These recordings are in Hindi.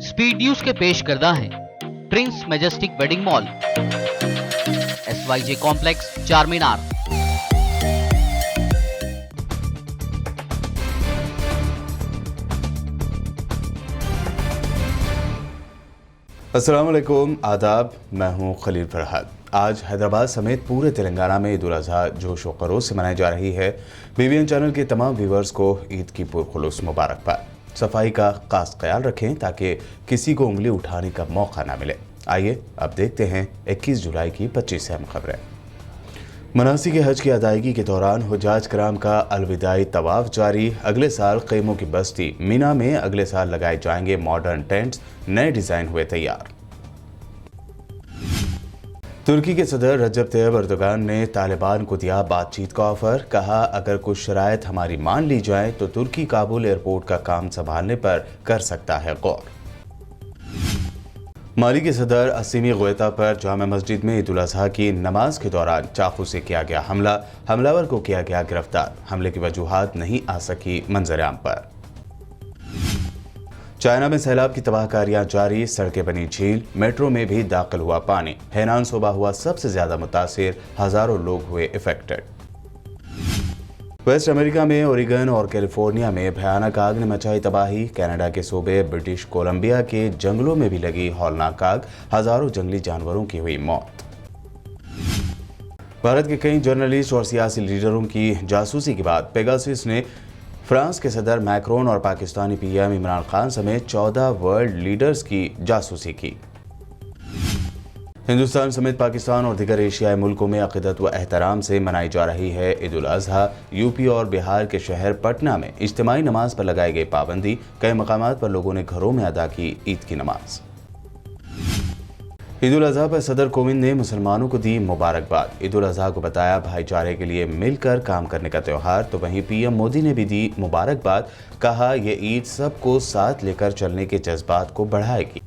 स्पीड न्यूज के पेश करदा हैं Prince majestic wedding mall, SYJ complex, चार मीनार। अस्सलाम वालेकुम, आदाब। मैं हूं खलील फरहाद। आज हैदराबाद समेत पूरे तेलंगाना में ईद उल अज़हा जोश व खरोश से मनाई जा रही है। BBN चैनल के तमाम व्यूवर्स को ईद की पुरखुलूस मुबारकबाद। सफाई का खास ख्याल रखें ताकि किसी को उंगली उठाने का मौका ना मिले। आइए अब देखते हैं 21 जुलाई की 25 अहम खबरें। मनासिक हज की अदायगी के दौरान हुज्जाज कराम का अलविदाई तवाफ जारी। अगले साल ख़ैमों की बस्ती मीना में अगले साल लगाए जाएंगे मॉडर्न टेंट्स, नए डिज़ाइन हुए तैयार। तुर्की के सदर रजब तैयब अर्दोगान ने तालिबान को दिया बातचीत का ऑफर। कहा अगर कुछ शराइत हमारी मान ली जाए तो तुर्की काबुल एयरपोर्ट का काम संभालने पर कर सकता है गौर। माली के सदर असीमी गोयता पर जामा मस्जिद में ईद उल अज़हा की नमाज के दौरान चाकू से किया गया हमला। हमलावर को किया गया गिरफ्तार। हमले की वजूहात नहीं आ सकी मंजर-ए-आम पर। चाइना में सैलाब की तबाहकारियां जारी। सड़कें बनी झील, मेट्रो में भी दाखिल हुआ पानी। हेनान सूबा हुआ सबसे ज्यादा मुतासिर, हजारों लोग हुए इफेक्टेड। वेस्ट अमेरिका में ओरिगन और कैलिफोर्निया में भयानक आग ने मचाई तबाही। कनाडा के सूबे ब्रिटिश कोलंबिया के जंगलों में भी लगी हौलनाक आग। हजारों जंगली जानवरों की हुई मौत। भारत के कई जर्नलिस्ट और सियासी लीडरों की जासूसी के बाद पेगासस ने फ्रांस के सदर मैक्रोन और पाकिस्तानी PM इमरान खान समेत 14 वर्ल्ड लीडर्स की जासूसी की। हिंदुस्तान समेत पाकिस्तान और दीगर एशियाई मुल्कों में अक़ीदत व एहतराम से मनाई जा रही है ईद उल अज़हा। यूपी और बिहार के शहर पटना में इज्तिमाई नमाज पर लगाई गई पाबंदी। कई मकामात पर लोगों ने घरों में अदा की ईद की नमाज। ईद उल अज़हा पर सदर कोविंद ने मुसलमानों को दी मुबारकबाद। ईद उल अज़हा को बताया भाईचारे के लिए मिलकर काम करने का त्यौहार। तो वहीं PM मोदी ने भी दी मुबारकबाद। कहा यह ईद सबको साथ लेकर चलने के जज्बात को बढ़ाएगी।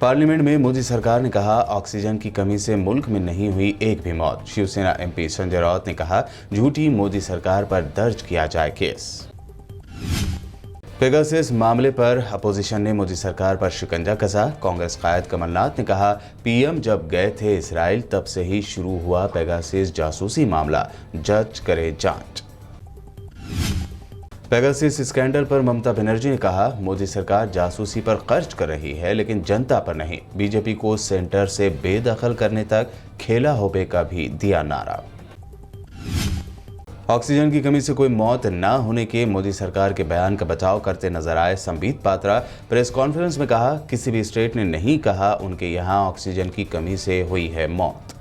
पार्लियामेंट में मोदी सरकार ने कहा ऑक्सीजन की कमी से मुल्क में नहीं हुई एक भी मौत। शिवसेना MP संजय राउत ने कहा झूठी मोदी सरकार पर दर्ज किया जाए केस। पेगासस मामले पर अपोजिशन ने मोदी सरकार पर शिकंजा कसा। कांग्रेस कायद कमलनाथ ने कहा PM जब गए थे इजराइल तब से ही शुरू हुआ पेगासस जासूसी मामला, जज करे जांच। पेगासस स्कैंडल पर ममता बनर्जी ने कहा मोदी सरकार जासूसी पर खर्च कर रही है लेकिन जनता पर नहीं। बीजेपी को सेंटर से बेदखल करने तक खेला होबे का भी दिया नारा। ऑक्सीजन की कमी से कोई मौत न होने के मोदी सरकार के बयान का बचाव करते नजर आए संबित पात्रा। प्रेस कॉन्फ्रेंस में कहा किसी भी स्टेट ने नहीं कहा उनके यहाँ ऑक्सीजन की कमी से हुई है मौत।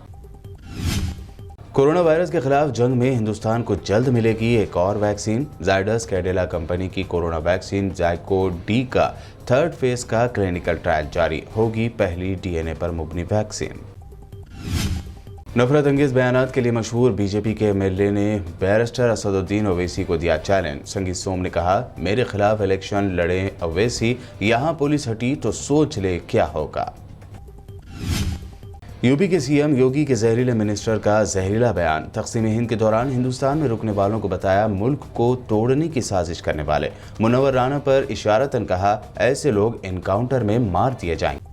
कोरोना वायरस के खिलाफ जंग में हिंदुस्तान को जल्द मिलेगी एक और वैक्सीन। जायडस कैडिला कंपनी की कोरोना वैक्सीन ज़ायकोव-D का 3rd फेज का क्लिनिकल ट्रायल जारी। होगी पहली DNA पर मुबनी वैक्सीन। नफरत अंगेज बयानात के लिए मशहूर बीजेपी के MLA ने बैरिस्टर असदुद्दीन ओवैसी को दिया चैलेंज। संगीत सोम ने कहा मेरे खिलाफ इलेक्शन लड़े ओवैसी, यहाँ पुलिस हटी तो सोच ले क्या होगा। यूपी के CM योगी के जहरीले मिनिस्टर का जहरीला बयान। तक़सीम हिंद के दौरान हिंदुस्तान में रुकने वालों को बताया मुल्क को तोड़ने की साजिश करने वाले। मुनव्वर राना पर इशारतन कहा ऐसे लोग एनकाउंटर में मार दिए जाएंगे।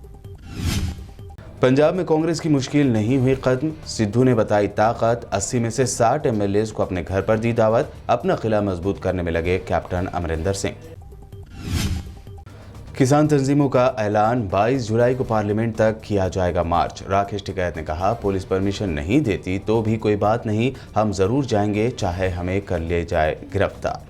पंजाब में कांग्रेस की मुश्किल नहीं हुई खत्म। सिद्धू ने बताई ताकत। 80 में से 60 MLAs को अपने घर पर दी दावत। अपना किला मजबूत करने में लगे कैप्टन अमरिंदर सिंह। किसान तंजीमों का ऐलान 22 जुलाई को पार्लियामेंट तक किया जाएगा मार्च। राकेश टिकैत ने कहा पुलिस परमिशन नहीं देती तो भी कोई बात नहीं, हम जरूर जाएंगे चाहे हमें कर लिया जाए गिरफ्तार।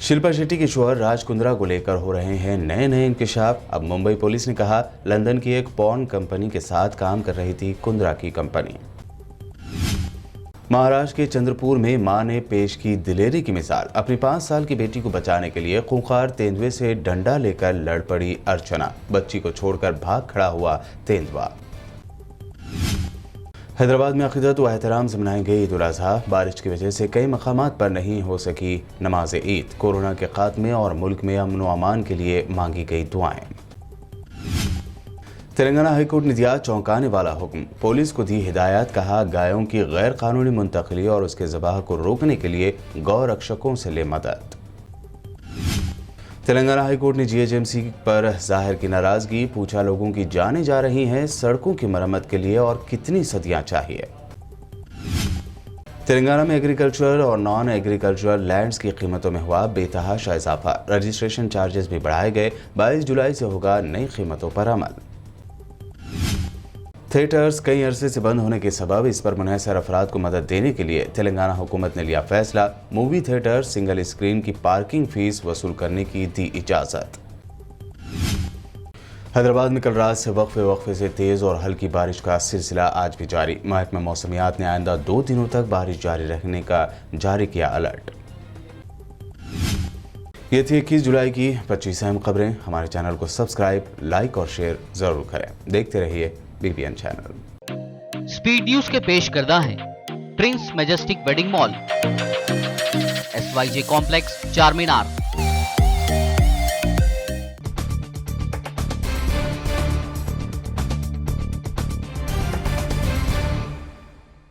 शिल्पा शेट्टी के शोहर राज कुंद्रा को लेकर हो रहे हैं नए इंकशाफ। अब मुंबई पुलिस ने कहा लंदन की एक पॉर्न कंपनी के साथ काम कर रही थी कुंद्रा की कंपनी। महाराष्ट्र के चंद्रपुर में मां ने पेश की दिलेरी की मिसाल। अपनी 5 साल की बेटी को बचाने के लिए खूंखार तेंदुए से डंडा लेकर लड़ पड़ी अर्चना। बच्ची को छोड़कर भाग खड़ा हुआ तेंदुआ। हैदराबाद में अक़ीदत व एहतराम से मनाई गई ईद उल अज़हा। बारिश की वजह से कई मकामात पर नहीं हो सकी नमाज ईद। कोरोना के खात्मे और मुल्क में अमन व अमान के लिए मांगी गई दुआएं। तेलंगाना हाईकोर्ट ने दिया चौंकाने वाला हुक्म। पुलिस को दी हिदायत। कहा गायों की गैर कानूनी मुंतकली और उसके ज़बाह को रोकने के लिए गौ रक्षकों से ले मदद। तेलंगाना हाईकोर्ट ने जीएचएमसी पर जाहिर की नाराजगी, पूछा लोगों की जानें जा रही हैं सड़कों की मरम्मत के लिए और कितनी सदियां चाहिए। तेलंगाना में एग्रीकल्चरल और नॉन एग्रीकल्चरल लैंड्स की कीमतों में हुआ बेतहाशा इजाफा, रजिस्ट्रेशन चार्जेस भी बढ़ाए गए। 22 जुलाई से होगा नई कीमतों पर अमल। थिएटर्स कई अरसे से बंद होने के सबब इस पर मुनहसर अफराद को मदद देने के लिए तेलंगाना हुकूमत ने लिया फैसला, मूवी थिएटर सिंगल स्क्रीन की पार्किंग फीस वसूल करने की दी इजाजत। हैदराबाद में कल रात से वक्फे से तेज और हल्की बारिश का सिलसिला आज भी जारी। महकमा मौसमियात ने आइंदा 2 दिनों तक बारिश जारी रखने का जारी किया अलर्ट। ये थी 21 जुलाई की 25 अहम खबरें। हमारे चैनल को सब्सक्राइब, लाइक और शेयर जरूर करें। देखते रहिए बीबीएन चैनल। स्पीड न्यूज के पेश करदा हैं Prince majestic wedding mall, SYJ complex, चार मीनार।